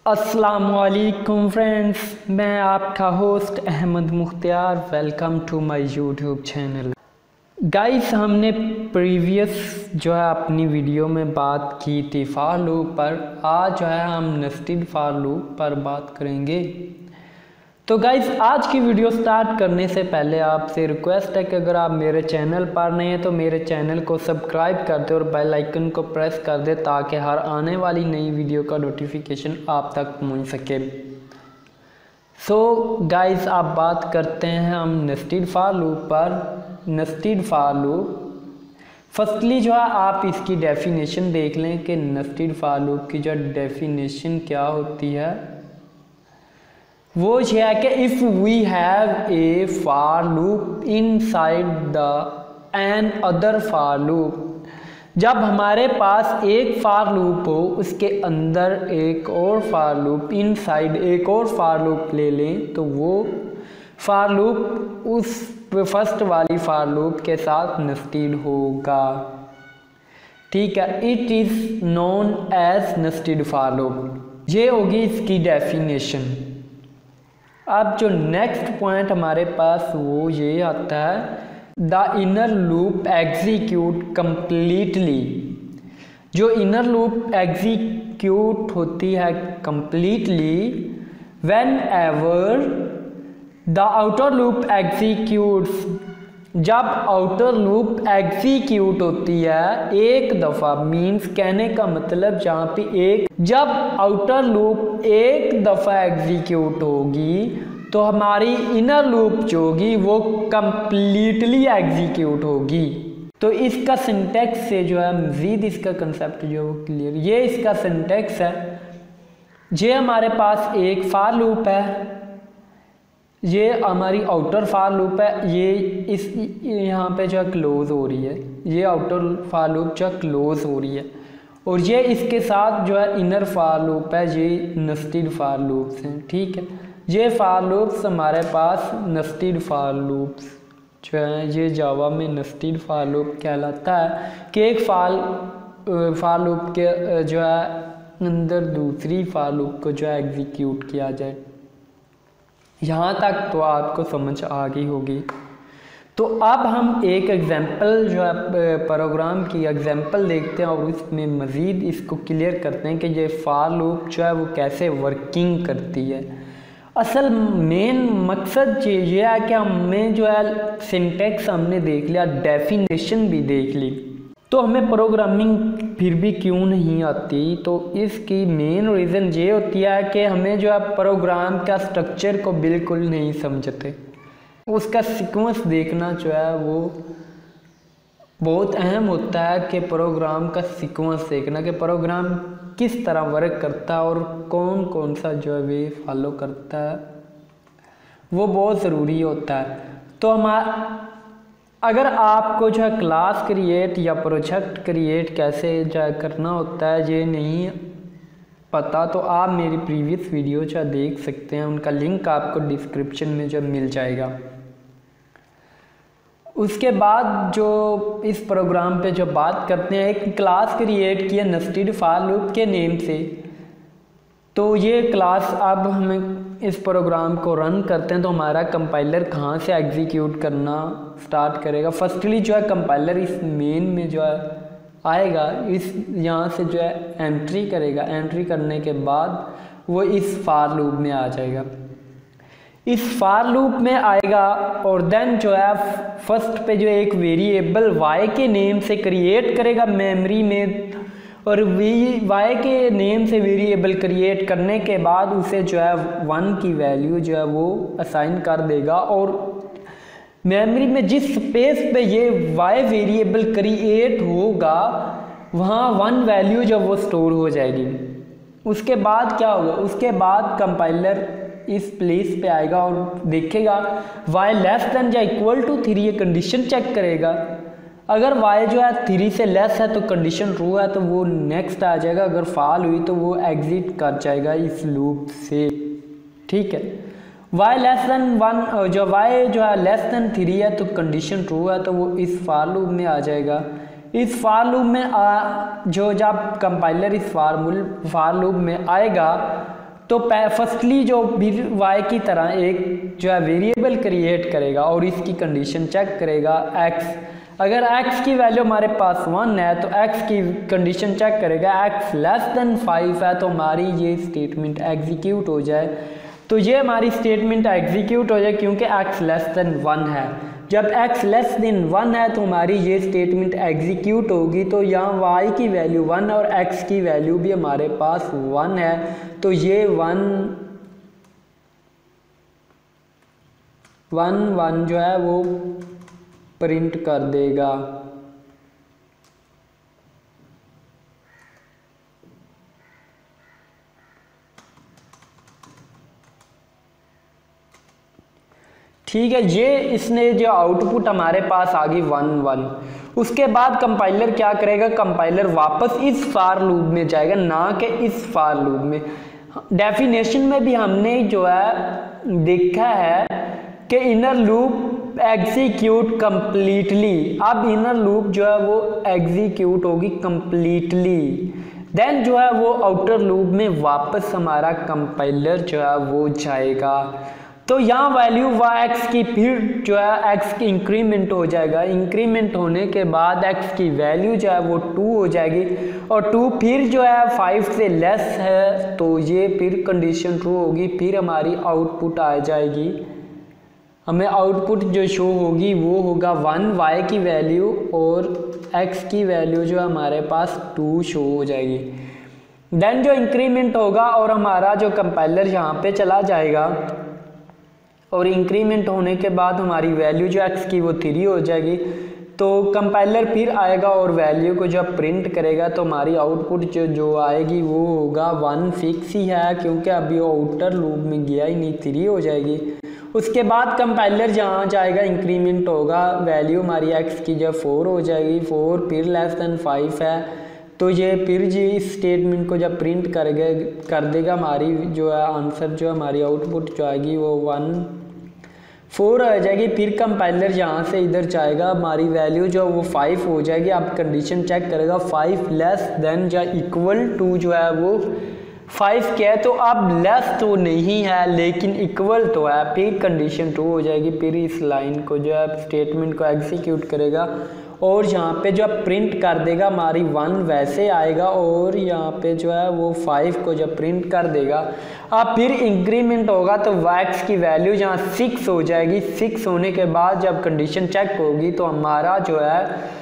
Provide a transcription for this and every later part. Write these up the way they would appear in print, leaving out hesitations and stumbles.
अस्सलामुअलैकुम फ्रेंड्स, मैं आपका host Ahmad Mukhtiyar. Welcome to my YouTube channel. Guys, हमने प्रीवियस जो है अपनी वीडियो में बात की थी फॉर लूप पर। आज जो है हम नेस्टेड फॉर लूप पर बात करेंगे। तो गाइस, आज की वीडियो स्टार्ट करने से पहले आपसे रिक्वेस्ट है कि अगर आप मेरे चैनल पर नए हैं तो मेरे चैनल को सब्सक्राइब कर दे और बेल आइकन को प्रेस कर दे ताकि हर आने वाली नई वीडियो का नोटिफिकेशन आप तक पहुंच सके। सो गाइस, आप बात करते हैं हम नेस्टेड फॉर लूप पर। नेस्टेड फॉर लूप, फर्स्टली जो है आप इसकी डेफिनेशन देख लें कि नेस्टेड फॉर लूप की जो डेफिनेशन क्या होती है। वो ये है कि if we have a for loop inside the another for loop, जब हमारे पास एक फॉर लूप हो उसके अंदर एक और फॉर लूप, इनसाइड एक और फॉर लूप ले लें तो वो फॉर लूप उस फर्स्ट वाली फॉर लूप के साथ नेस्टेड होगा। ठीक है, it is known as nested for loop. ये होगी इसकी डेफिनेशन। अब जो नेक्स्ट पॉइंट हमारे पास वो ये आता है, the inner loop execute completely. जो इनर लूप एग्जीक्यूट होती है completely when ever the outer loop executes. जब आउटर लूप एग्जीक्यूट होती है एक दफ़ा, मीन्स कहने का मतलब जहाँ पे जब आउटर लूप एक दफ़ा एग्जीक्यूट होगी तो हमारी इनर लूप जो होगी वो कंप्लीटली एग्जीक्यूट होगी। तो इसका सिंटेक्स से जो है मज़ीद इसका कंसेप्ट जो है वो क्लियर, ये इसका सिंटेक्स है। ये हमारे पास एक फॉर लूप है, ये हमारी आउटर फॉर लूप है, ये इस यहाँ पे जो है क्लोज हो रही है, ये आउटर फॉर लूप जो है क्लोज हो रही है, और ये इसके साथ जो है इनर फॉर लूप है, ये नेस्टेड फॉर लूप्स हैं। ठीक है, ये फॉर लूप्स हमारे पास नेस्टेड फॉर लूप्स जो है, ये जावा में नेस्टेड फॉर लूप कहलाता है कि एक फॉर लूप के जो है अंदर दूसरी फॉर लूप को जो है एग्जीक्यूट किया जाए। यहाँ तक तो आपको समझ आ गई होगी। तो अब हम एक एग्जांपल जो है प्रोग्राम की एग्जांपल देखते हैं और उसमें मज़ीद इसको क्लियर करते हैं कि ये फॉर लूप जो है वो कैसे वर्किंग करती है। असल मेन मकसद ये है कि हमें जो है सिंटेक्स हमने देख लिया, डेफिनेशन भी देख ली, तो हमें प्रोग्रामिंग फिर भी क्यों नहीं आती। तो इसकी मेन रीज़न ये होती है कि हमें जो है प्रोग्राम का स्ट्रक्चर को बिल्कुल नहीं समझते। उसका सीक्वेंस देखना जो है वो बहुत अहम होता है कि प्रोग्राम का सीक्वेंस देखना कि प्रोग्राम किस तरह वर्क करता है और कौन कौन सा जो है वे फॉलो करता है, वो बहुत ज़रूरी होता है। तो अगर आपको जो है क्लास क्रिएट या प्रोजेक्ट क्रिएट कैसे जो है करना होता है ये नहीं पता, तो आप मेरी प्रीवियस वीडियो जो देख सकते हैं, उनका लिंक आपको डिस्क्रिप्शन में जो मिल जाएगा। उसके बाद जो इस प्रोग्राम पे जो बात करते हैं, एक क्लास क्रिएट किया नेस्टेड फॉर लूप के नेम से। तो ये क्लास अब हमें इस प्रोग्राम को रन करते हैं तो हमारा कंपाइलर कहाँ से एग्जीक्यूट करना स्टार्ट करेगा। फर्स्टली जो है कंपाइलर इस मेन में जो है आएगा, इस यहाँ से जो है एंट्री करेगा, एंट्री करने के बाद वो इस फॉर लूप में आ जाएगा, इस फॉर लूप में आएगा और देन जो है फर्स्ट पे जो एक वेरिएबल वाई के नेम से क्रिएट करेगा मेमोरी में, और वाई के नेम से वेरिएबल क्रिएट करने के बाद उसे जो है 1 की वैल्यू जो है वो असाइन कर देगा, और मेमोरी में जिस स्पेस पे ये वाई वेरिएबल क्रिएट होगा वहाँ 1 वैल्यू जब वो स्टोर हो जाएगी। उसके बाद क्या होगा, उसके बाद कंपाइलर इस प्लेस पे आएगा और देखेगा वाई लेस देन या इक्वल टू 3, ये कंडीशन चेक करेगा। अगर y जो है 3 से लेस है तो कंडीशन ट्रू है तो वो नेक्स्ट आ जाएगा, अगर फॉल हुई तो वो एग्जिट कर जाएगा इस लूप से। ठीक है, y लेस देन 1, जो y जो है लेस देन 3 है तो कंडीशन ट्रू है तो वो इस फॉर लूप में आ जाएगा। इस फॉर लूप में जो जब कंपाइलर इस फॉर लूप में आएगा तो फर्स्टली जो y की तरह एक जो है वेरिएबल क्रिएट करेगा और इसकी कंडीशन चेक करेगा x, अगर x की वैल्यू हमारे पास 1 है तो x की कंडीशन चेक करेगा, x लेस देन 5 है तो हमारी ये स्टेटमेंट एग्जीक्यूट हो जाए। तो ये हमारी स्टेटमेंट एग्जीक्यूट हो जाए क्योंकि x लेस देन 1 है। जब x लेस देन 1 है तो हमारी ये स्टेटमेंट एग्जीक्यूट होगी। तो यहाँ y की वैल्यू 1 और x की वैल्यू भी हमारे पास 1 है, तो ये 1 जो है वो प्रिंट कर देगा। ठीक है, ये इसने जो आउटपुट हमारे पास आ गई 1 उसके बाद कंपाइलर क्या करेगा, कंपाइलर वापस इस फार लूप में जाएगा, ना कि इस फार लूप में। डेफिनेशन में भी हमने जो है देखा है कि इनर लूप एग्जीक्यूट कंप्लीटली। अब इनर लूप जो है वो एग्जीक्यूट होगी कंप्लीटली, देन जो है वो आउटर लूप में वापस हमारा कंपाइलर जो है वो जाएगा। तो यहाँ वैल्यू x की फिर जो है x की इंक्रीमेंट हो जाएगा, इंक्रीमेंट होने के बाद x की वैल्यू जो है वो 2 हो जाएगी और 2 फिर जो है 5 से लेस है तो ये फिर कंडीशन ट्रू होगी, फिर हमारी आउटपुट आ जाएगी। हमें आउटपुट जो शो होगी वो होगा 1 y की वैल्यू और x की वैल्यू जो हमारे पास 2 शो हो जाएगी। देन जो इंक्रीमेंट होगा और हमारा जो कंपाइलर यहाँ पे चला जाएगा और इंक्रीमेंट होने के बाद हमारी वैल्यू जो x की वो 3 हो जाएगी। तो कंपाइलर फिर आएगा और वैल्यू को जब प्रिंट करेगा तो हमारी आउटपुट जो आएगी वो होगा 1 फिक्स ही है क्योंकि अभी वो आउटर लूप में गया ही नहीं, 3 हो जाएगी। उसके बाद कंपाइलर जहाँ जाएगा इंक्रीमेंट होगा, वैल्यू हमारी x की जब 4 हो जाएगी, 4 फिर लेस देन 5 है तो ये फिर जी इस स्टेटमेंट को जब प्रिंट कर देगा, हमारी जो है आंसर जो हमारी आउटपुट जो आएगी वो 4 आ जाएगी। फिर कंपाइलर यहाँ से इधर जाएगा, हमारी वैल्यू जो वो 5 हो जाएगी। अब कंडीशन चेक करेगा 5 लेस देन या इक्वल टू जो है वो 5 क्या है, तो अब लेस तो नहीं है लेकिन इक्वल तो है, फिर कंडीशन ट्रू हो जाएगी। फिर इस लाइन को जो है स्टेटमेंट को एग्जीक्यूट करेगा और यहाँ पे जो प्रिंट कर देगा हमारी 1 वैसे आएगा और यहाँ पे जो है वो 5 को जब प्रिंट कर देगा अब फिर इंक्रीमेंट होगा तो x की वैल्यू यहाँ 6 हो जाएगी। 6 होने के बाद जब कंडीशन चेक होगी तो हमारा जो है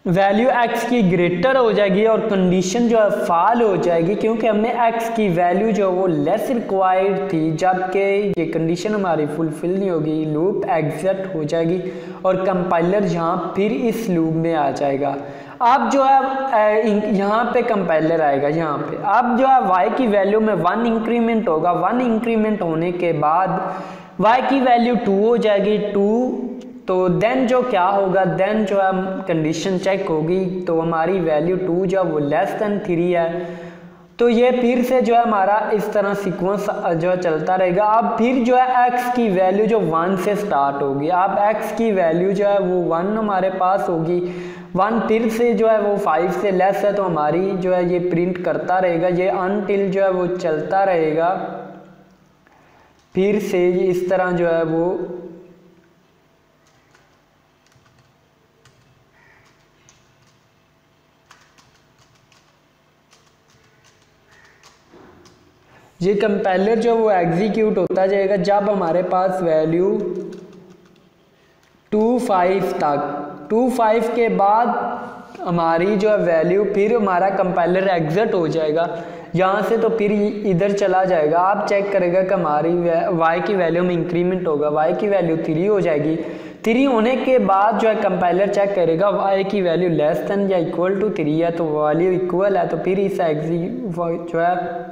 वैल्यू x की ग्रेटर हो जाएगी और कंडीशन जो है फाल हो जाएगी क्योंकि हमें x की वैल्यू जो वो लेस रिक्वायर्ड थी, जबकि ये कंडीशन हमारी फुलफिल नहीं होगी, लूप एग्जिट हो जाएगी और कंपाइलर यहाँ फिर इस लूप में आ जाएगा। अब जो है यहाँ पे कंपाइलर आएगा, यहाँ पे अब जो है y की वैल्यू में 1 इंक्रीमेंट होगा। 1 इंक्रीमेंट होने के बाद y की वैल्यू 2 हो जाएगी, 2 तो देन जो क्या होगा, देन जो है कंडीशन चेक होगी तो हमारी वैल्यू 2 जो वो लेस देन 3 है। तो ये फिर से जो है हमारा इस तरह सीक्वेंस जो है चलता रहेगा। अब फिर जो है x की वैल्यू जो 1 से स्टार्ट होगी, अब x की वैल्यू जो है वो 1 हमारे पास होगी, 1 फिर से जो है वो 5 से लेस है तो हमारी जो है ये प्रिंट करता रहेगा, ये अनटिल जो है वो चलता रहेगा। फिर से इस तरह जो है वो ये कंपाइलर जो वो एग्जीक्यूट होता जाएगा जब हमारे पास वैल्यू 25 तक 25 के बाद हमारी जो है वैल्यू फिर हमारा कंपाइलर एग्जिट हो जाएगा यहाँ से, तो फिर इधर चला जाएगा। आप चेक करेगा कि हमारी y की वैल्यू में इंक्रीमेंट होगा, y की वैल्यू 3 हो जाएगी। 3 होने के बाद जो है कंपाइलर चेक करेगा y की वैल्यू लेस देन या इक्वल टू 3 है तो वैल्यू इक्वल है, तो फिर इस जो है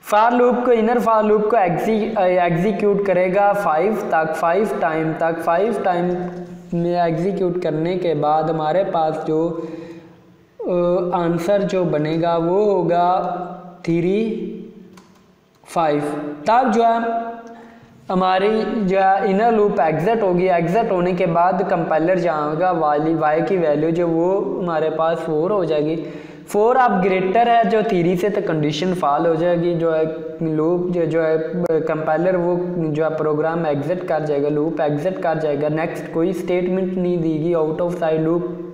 फार लूप को इनर फार लूप को एग्जीक्यूट करेगा 5 टाइम तक। 5 टाइम में एग्जीक्यूट करने के बाद हमारे पास जो आंसर जो बनेगा वो होगा 3 5। तब जो है हमारी जो है इनर लूप एग्जिट होगी। एग्जिट होने के बाद कंपाइलर जहाँ होगा वाली y की वैल्यू जो वो हमारे पास 4 हो जाएगी। 4 अब ग्रेटर है जो थ्री से, तो कंडीशन फॉल हो जाएगी, जो है लूप जो है कंपाइलर वो जो है प्रोग्राम एग्जिट कर जाएगा, लूप एग्जिट कर जाएगा। नेक्स्ट कोई स्टेटमेंट नहीं देगी आउट ऑफ साइड लूप,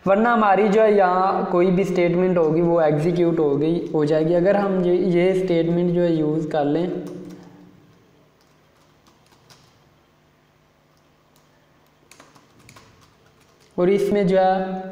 वरना हमारी जो है यहाँ कोई भी स्टेटमेंट होगी वो एग्जीक्यूट हो जाएगी। अगर हम ये स्टेटमेंट जो है यूज़ कर लें, और इसमें जो है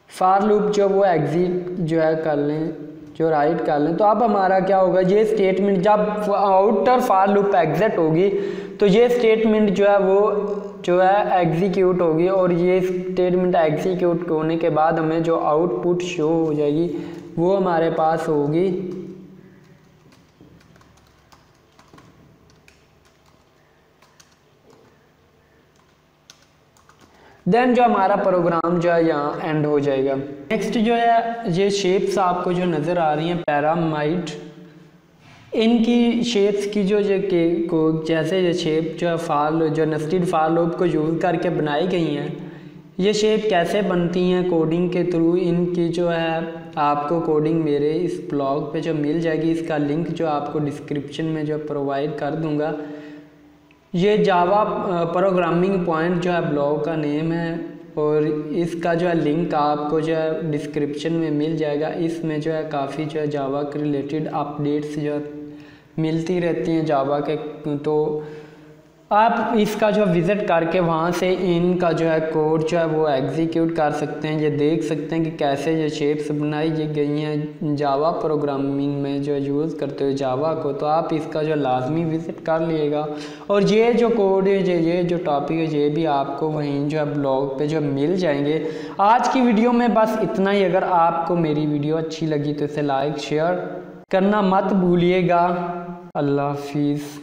फार लूप जो वो एग्जिट जो है कर लें, जो राइट कर लें, तो अब हमारा क्या होगा, ये स्टेटमेंट जब आउटर फार लूप एग्जिट होगी तो ये स्टेटमेंट जो है वो जो है एग्जीक्यूट होगी, और ये स्टेटमेंट एग्जीक्यूट होने के बाद हमें जो आउटपुट शो हो जाएगी वो हमारे पास होगी देन जो हमारा प्रोग्राम जो है यहाँ एंड हो जाएगा। नेक्स्ट जो है ये शेप्स आपको जो नज़र आ रही हैं पैरामाइड, इनकी शेप्स की जो जैसे ये शेप जो है जो नेस्टेड फॉर लूप को यूज़ करके बनाई गई हैं, ये शेप कैसे बनती हैं कोडिंग के थ्रू, इनकी जो है आपको कोडिंग मेरे इस ब्लॉग पे जो मिल जाएगी, इसका लिंक जो आपको डिस्क्रिप्शन में जो प्रोवाइड कर दूंगा। ये जावा प्रोग्रामिंग पॉइंट जो है ब्लॉग का नेम है, और इसका जो है लिंक आपको जो है डिस्क्रिप्शन में मिल जाएगा। इसमें जो है काफ़ी जो है जावा के रिलेटेड अपडेट्स जो मिलती रहती हैं जावा के, तो आप इसका जो विज़िट करके वहाँ से इनका जो है कोड जो है वो एग्जीक्यूट कर सकते हैं। ये देख सकते हैं कि कैसे ये शेप्स बनाई गई हैं जावा प्रोग्रामिंग में जो यूज़ करते हो जावा को, तो आप इसका जो लाजमी विज़िट कर लीजिएगा। और ये जो कोड है, ये जो टॉपिक है, ये भी आपको वहीं जो है ब्लॉग पे जो मिल जाएंगे। आज की वीडियो में बस इतना ही। अगर आपको मेरी वीडियो अच्छी लगी तो इसे लाइक शेयर करना मत भूलिएगा। अल्लाह हाफिज़।